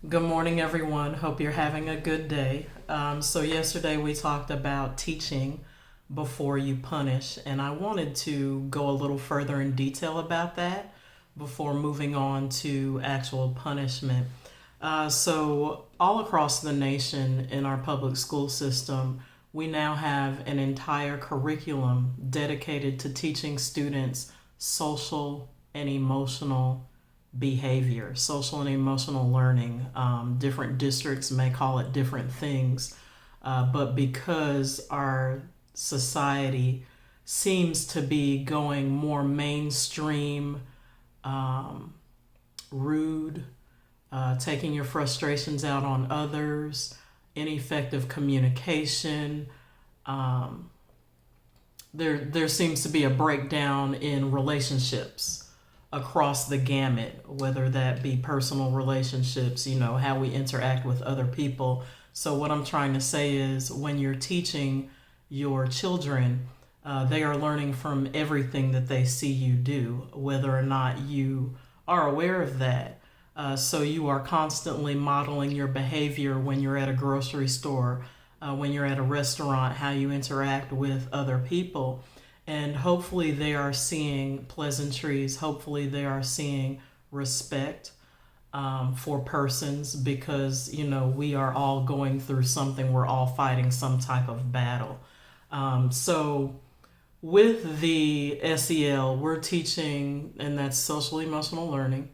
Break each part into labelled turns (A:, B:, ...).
A: Good morning, everyone. Hope you're having a good day. So, yesterday we talked about teaching before you punish, and I wanted to go a little further in detail about that before moving on to actual punishment. All across the nation in our public school system, we now have an entire curriculum dedicated to teaching students social and emotional behavior, social and emotional learning. Different districts may call it different things, but because our society seems to be going more mainstream, um, rude, taking your frustrations out on others, ineffective communication. Um, there seems to be a breakdown in relationships across the gamut, whether that be personal relationships, how we interact with other people. So, what I'm trying to say is when you're teaching your children, they are learning from everything that they see you do, whether or not you are aware of that. So, you are constantly modeling your behavior when you're at a grocery store, when you're at a restaurant, how you interact with other people. And hopefully, they are seeing pleasantries. Hopefully, they are seeing respect for persons because, we are all going through something. We're all fighting some type of battle. So, with the SEL, we're teaching, and that's social emotional learning.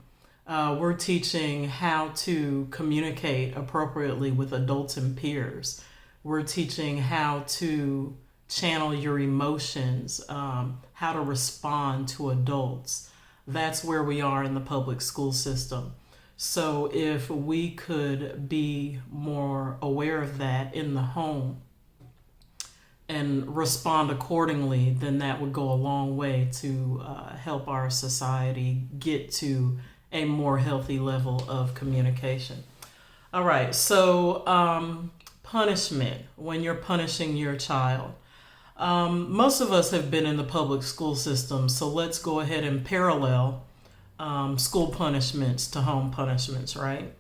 A: We're teaching how to communicate appropriately with adults and peers. We're teaching how to channel your emotions, how to respond to adults. That's where we are in the public school system. So, if we could be more aware of that in the home and respond accordingly, then that would go a long way to help our society get to a more healthy level of communication. All right, so punishment, when you're punishing your child. Most of us have been in the public school system, so let's go ahead and parallel school punishments to home punishments, right?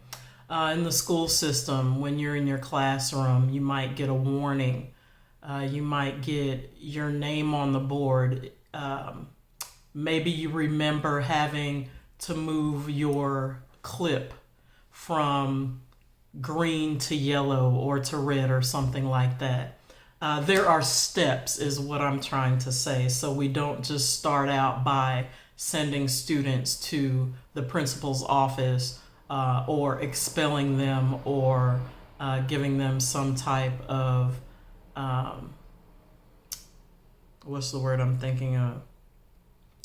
A: In the school system, when you're in your classroom, you might get a warning. You might get your name on the board. Maybe you remember having to move your clip from green to yellow or to red or something like that. There are steps, is what I'm trying to say. So we don't just start out by sending students to the principal's office or expelling them or giving them some type of, um, what's the word I'm thinking of?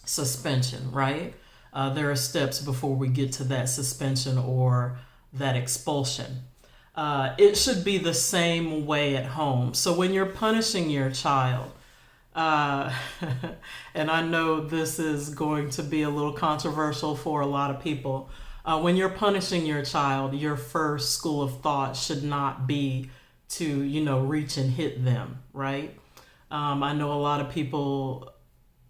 A: Suspension, right? There are steps before we get to that suspension or that expulsion. It should be the same way at home. So when you're punishing your child, uh, and I know this is going to be a little controversial for a lot of people. When you're punishing your child, your first school of thought should not be to, reach and hit them, right? I know a lot of people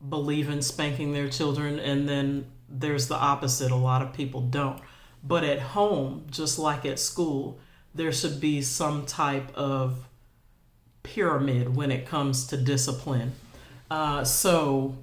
A: believe in spanking their children, and then there's the opposite. A lot of people don't. But at home, just like at school, there should be some type of pyramid when it comes to discipline. So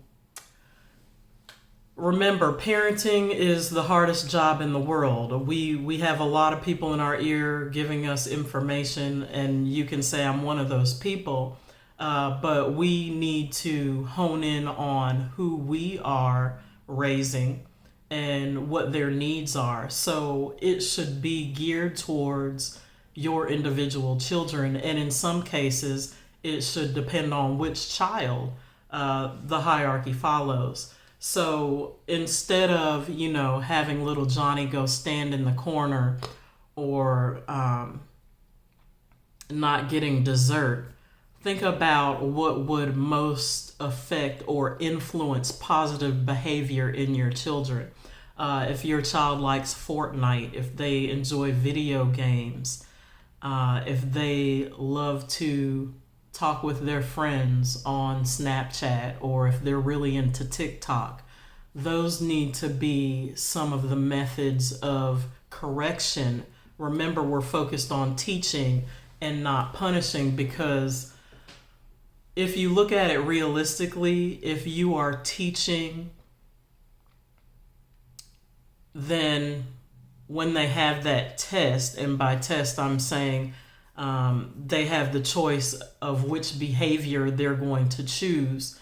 A: remember, parenting is the hardest job in the world. We have a lot of people in our ear giving us information, and you can say I'm one of those people. But we need to hone in on who we are raising and what their needs are. So it should be geared towards your individual children, and in some cases, it should depend on which child the hierarchy follows. So instead of, having little Johnny go stand in the corner or not getting dessert, think about what would most affect or influence positive behavior in your children. If your child likes Fortnite, if they enjoy video games, if they love to talk with their friends on Snapchat, or if they're really into TikTok, those need to be some of the methods of correction Remember, we're focused on teaching and not punishing, because if you look at it realistically, if you are teaching, then when they have that test, and by test I'm saying they have the choice of which behavior they're going to choose.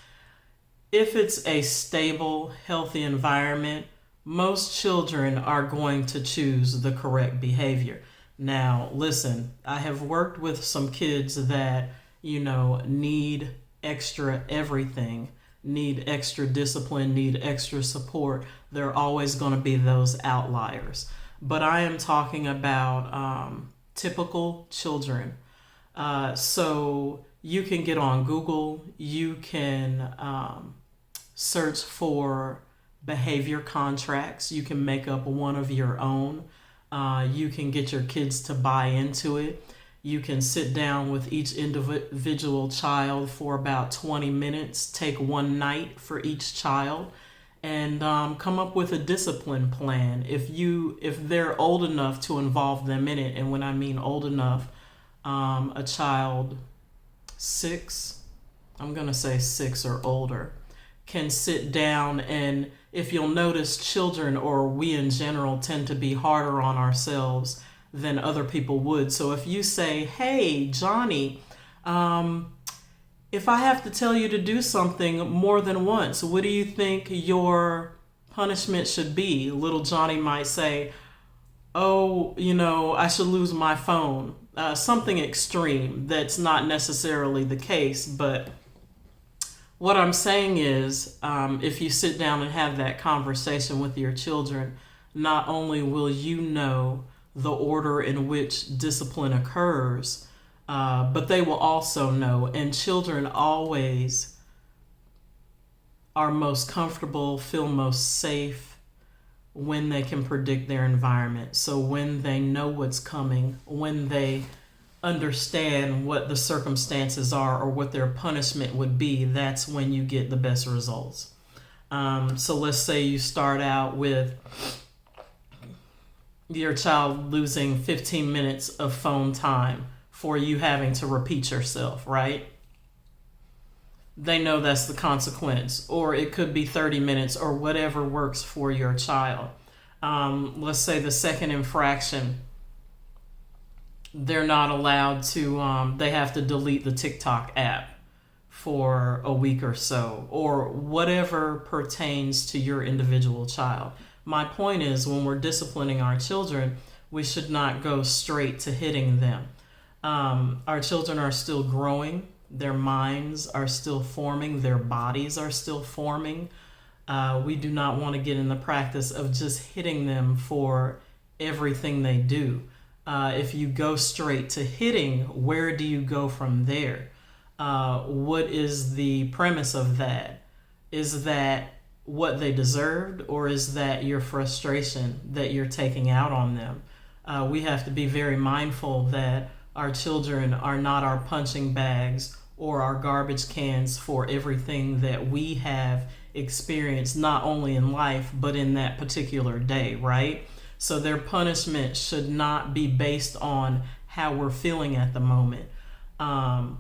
A: If it's a stable, healthy environment, most children are going to choose the correct behavior. Now, listen, I have worked with some kids that, need extra everything, need extra discipline, need extra support. There are always going to be those outliers. But I am talking about typical children. So you can get on Google, you can search for behavior contracts, you can make up one of your own. You can get your kids to buy into it. You can sit down with each individual child for about 20 minutes, take one night for each child, and come up with a discipline plan. If they're old enough to involve them in it, and when I mean old enough, a child 6, I'm gonna say 6 or older, can sit down. And if you'll notice, children, or we in general, tend to be harder on ourselves than other people would. So if you say, hey, Johnny, if I have to tell you to do something more than once, what do you think your punishment should be? Little Johnny might say, oh, I should lose my phone. Something extreme that's not necessarily the case. But what I'm saying is, if you sit down and have that conversation with your children, not only will you know the order in which discipline occurs, but they will also know. And children always are most comfortable, feel most safe when they can predict their environment. So when they know what's coming, when they understand what the circumstances are or what their punishment would be, that's when you get the best results. So let's say you start out with your child losing 15 minutes of phone time for you having to repeat yourself, right? They know that's the consequence. Or it could be 30 minutes or whatever works for your child. Let's say the second infraction, they're not allowed to, they have to delete the TikTok app for a week or so, or whatever pertains to your individual child. My point is, when we're disciplining our children, we should not go straight to hitting them. Our children are still growing. Their minds are still forming. Their bodies are still forming. We do not want to get in the practice of just hitting them for everything they do. If you go straight to hitting, where do you go from there? What is the premise of that? Is that what they deserved, or is that your frustration that you're taking out on them? We have to be very mindful that our children are not our punching bags or our garbage cans for everything that we have experienced, not only in life, but in that particular day, right? So their punishment should not be based on how we're feeling at the moment. A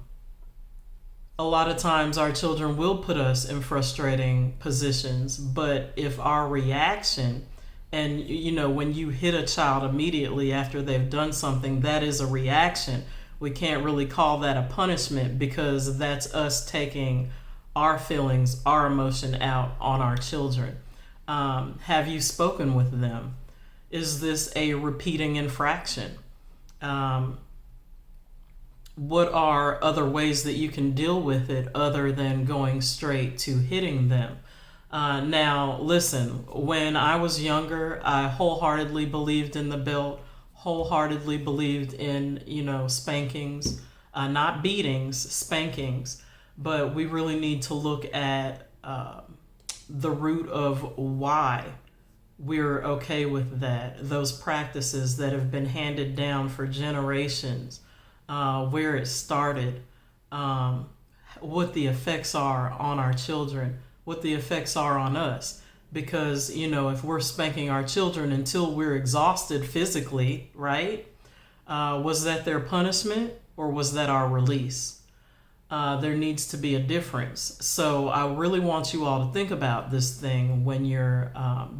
A: lot of times our children will put us in frustrating positions, but if our reaction, and when you hit a child immediately after they've done something, that is a reaction. We can't really call that a punishment, because that's us taking our feelings, our emotion out on our children. Have you spoken with them? Is this a repeating infraction? What are other ways that you can deal with it other than going straight to hitting them? Now, listen, when I was younger, I wholeheartedly believed in the belt, wholeheartedly believed in, spankings, not beatings, spankings. But we really need to look at the root of why we're okay with that, those practices that have been handed down for generations. Where it started, what the effects are on our children, what the effects are on us. Because, if we're spanking our children until we're exhausted physically, right? Was that their punishment or was that our release? There needs to be a difference. So I really want you all to think about this thing when you're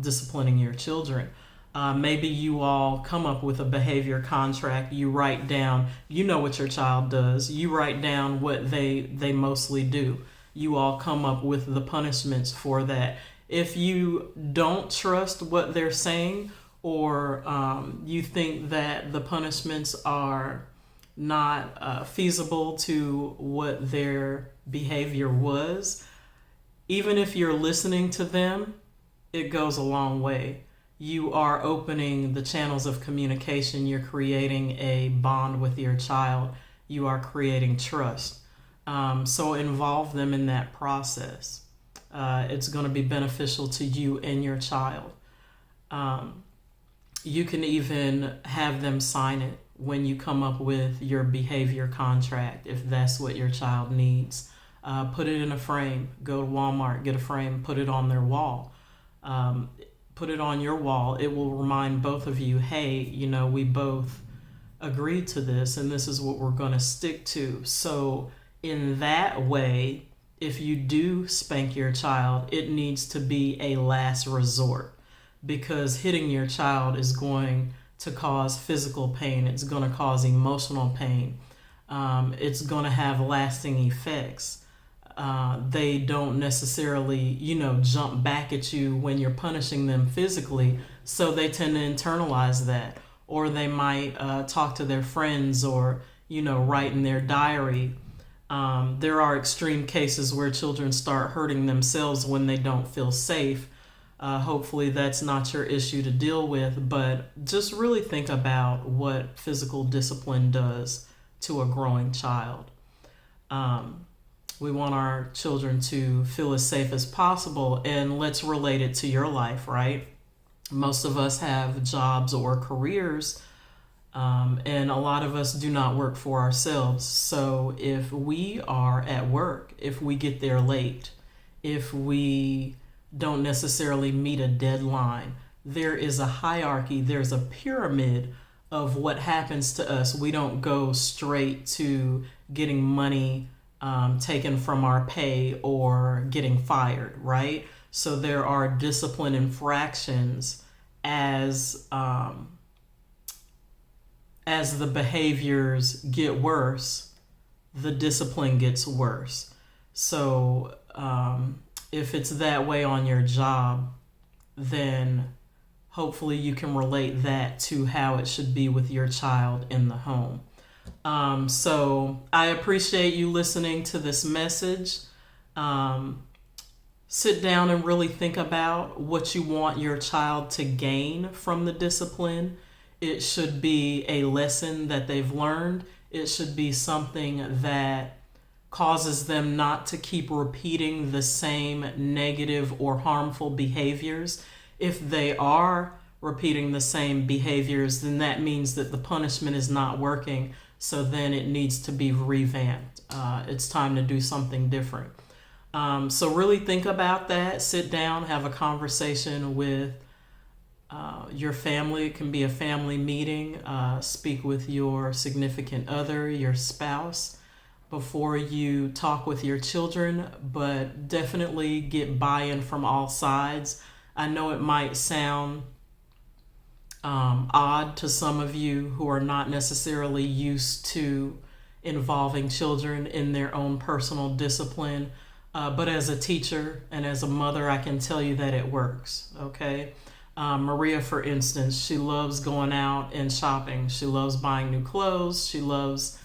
A: disciplining your children. Maybe you all come up with a behavior contract. You write down, what your child does. You write down what they mostly do. You all come up with the punishments for that. If you don't trust what they're saying, or you think that the punishments are not feasible to what their behavior was, even if you're listening to them, it goes a long way. You are opening the channels of communication. You're creating a bond with your child. You are creating trust. So involve them in that process. It's going to be beneficial to you and your child. You can even have them sign it when you come up with your behavior contract, if that's what your child needs. Put it in a frame. Go to Walmart, get a frame, put it on their wall. Put it on your wall. It will remind both of you, hey, we both agreed to this and this is what we're going to stick to. So in that way, if you do spank your child, it needs to be a last resort, because hitting your child is going to cause physical pain. It's going to cause emotional pain. It's going to have lasting effects. They don't necessarily, jump back at you when you're punishing them physically. So they tend to internalize that. Or they might talk to their friends or, write in their diary. There are extreme cases where children start hurting themselves when they don't feel safe. Hopefully that's not your issue to deal with, but just really think about what physical discipline does to a growing child. We want our children to feel as safe as possible, and let's relate it to your life, right? Most of us have jobs or careers, and a lot of us do not work for ourselves. So if we are at work, if we get there late, if we don't necessarily meet a deadline, there is a hierarchy, there's a pyramid of what happens to us. We don't go straight to getting money taken from our pay or getting fired, right? So there are discipline infractions as the behaviors get worse, the discipline gets worse. So if it's that way on your job, then hopefully you can relate that to how it should be with your child in the home. So I appreciate you listening to this message. Sit down and really think about what you want your child to gain from the discipline. It should be a lesson that they've learned. It should be something that causes them not to keep repeating the same negative or harmful behaviors. If they are repeating the same behaviors, then that means that the punishment is not working. So then it needs to be revamped. It's time to do something different. So really think about that. Sit down, have a conversation with your family. It can be a family meeting. Speak with your significant other, your spouse, before you talk with your children, but definitely get buy-in from all sides. I know it might sound odd to some of you who are not necessarily used to involving children in their own personal discipline, but as a teacher and as a mother, I can tell you that it works, okay? Maria, for instance, she loves going out and shopping. She loves buying new clothes. She loves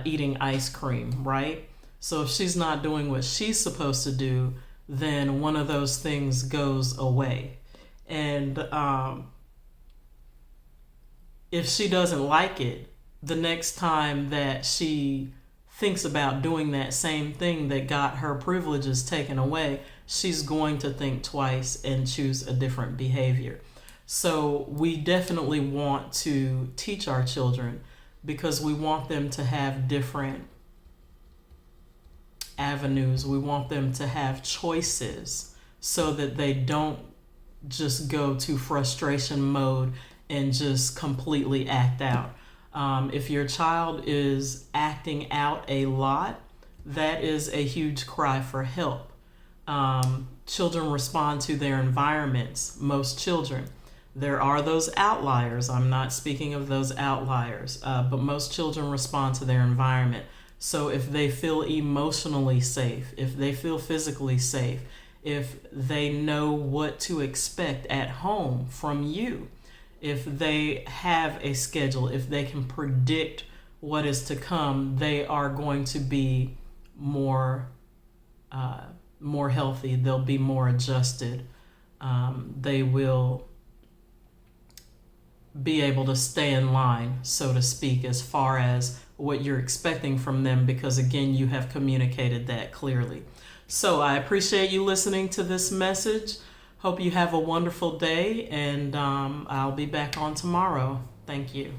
A: eating ice cream, right? So if she's not doing what she's supposed to do, then one of those things goes away. And if she doesn't like it, the next time that she thinks about doing that same thing that got her privileges taken away, she's going to think twice and choose a different behavior. So we definitely want to teach our children because we want them to have different avenues. We want them to have choices. so that they don't just go to frustration mode and just completely act out. If your child is acting out a lot, that is a huge cry for help. Children respond to their environments, most children. There are those outliers. I'm not speaking of those outliers, but most children respond to their environment. So if they feel emotionally safe, if they feel physically safe, if they know what to expect at home from you, if they have a schedule, if they can predict what is to come, they are going to be more healthy. They'll be more adjusted. They will be able to stay in line, so to speak, as far as what you're expecting from them, because again, you have communicated that clearly. So I appreciate you listening to this message. Hope you have a wonderful day, and I'll be back on tomorrow. Thank you.